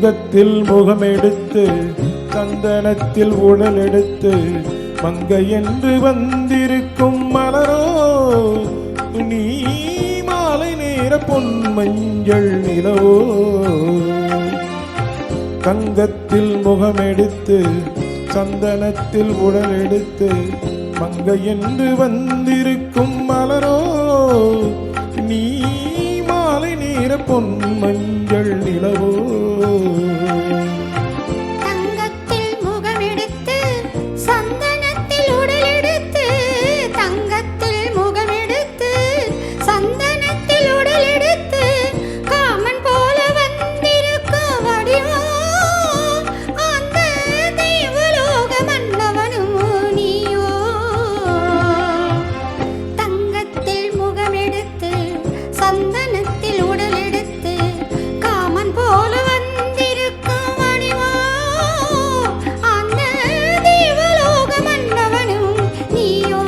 தங்கத்தில் முகமெடுத்து சந்தனத்தில் உடல் எடுத்து மங்கை என்று வந்திருக்கும் மலரோ நீ மாலை நேர பொன் மஞ்சள் நிலவோ. தங்கத்தில் முகமெடுத்து சந்தனத்தில் உடல் எடுத்து மங்கை என்று வந்திருக்கும் மலரோ நீ மாலை நேர பொன் மஞ்சள் நிலவோ. தங்கத்தில் முகமெடுத்து சந்தனத்தில் உடல் எடுத்து தங்கத்தில் முகமெடுத்து சந்தனத்தில் உடல் எடுத்து காமன் போல வந்திருக்கும் வடிவோ அந்த தேவலோக மன்னவனும் நீயோ. தங்கத்தில் முகமெடுத்து சந்தனத்தில் உடல் எடுத்து காமன் போல வந்திருக்கும் வடிவோ அந்த தேவலோக மன்னவனும் நீயோ.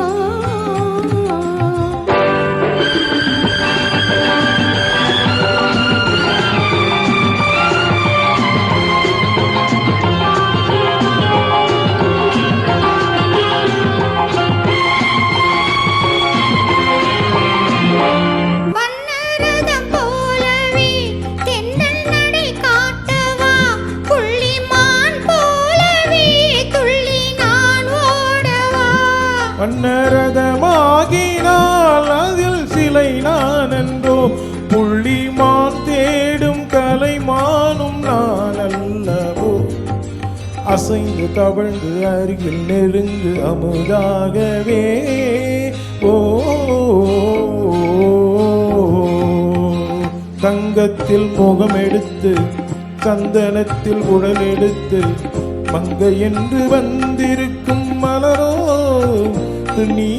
வண்ணரதம் போலவே தென்றல் நடை காட்டவா புள்ளிமான் போலவே துள்ளி நான் ஓடவா. வண்ணரதமாகினால் அதில் சிலை நான் என்றோ புள்ளிமான் தேடும் கலைமானும் நான் அல்லவோ. அசைந்து தவழ்ந்து அருகில் நெருங்கு அமுதாகவே ஓ. தங்கத்தில் முகமெடுத்து சந்தனத்தில் உடல் எடுத்து மங்கை என்று வந்திருக்கும் மலரோ நீ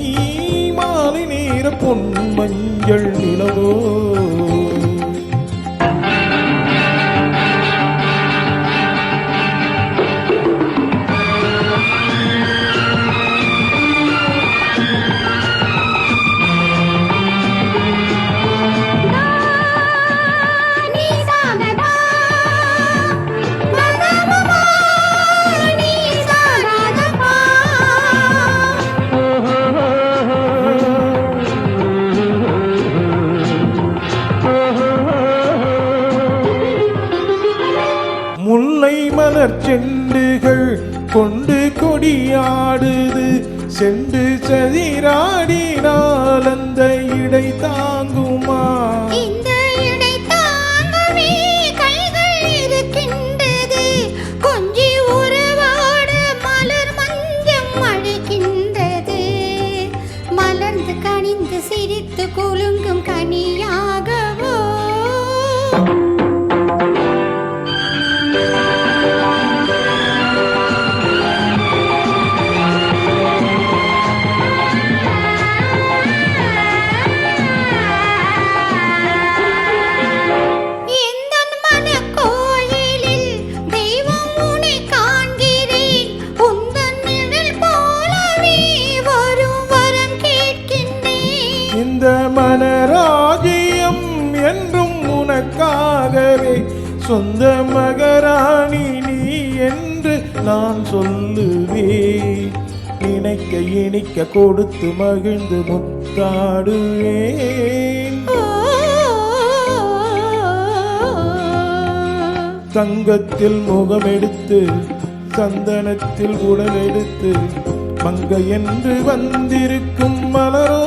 மாலை நேர பொன் மஞ்சள் நிலவோ. நீ சாமதா மதமமா நீ சாரதமா. முல்லை மலர் செண்டுகள் கொண்டு கொடியாடுது செண்டு சதிராடினால் அந்த இடை தாங்குமா. இந்த இடை தாங்கவே கைகள் இருக்கின்றது கொஞ்சி உறவாட மலர் மஞ்சம் அழைக்கின்றது மலர்ந்து கனிந்து சிரித்து குலுங்கும் கனியாகவோ. எந்தன் மனக்கோயிலில் தெய்வம் உன்னை காண்கிறேன் உந்தன் நிழல் போலவே வரும் வரம் கேட்கின்றேன். இந்த மனராஜ்யம் என்றும் உனக்காகவே சொந்த மகராணி நீ என்று நான் சொல்லுவேன். நினைக்க இனிக்க கொடுத்து மகிழ்ந்து முத்தாடுவேன். தங்கத்தில் முகமெடுத்து சந்தனத்தில் உடல் எடுத்து மங்கை என்று வந்திருக்கும் மலரோ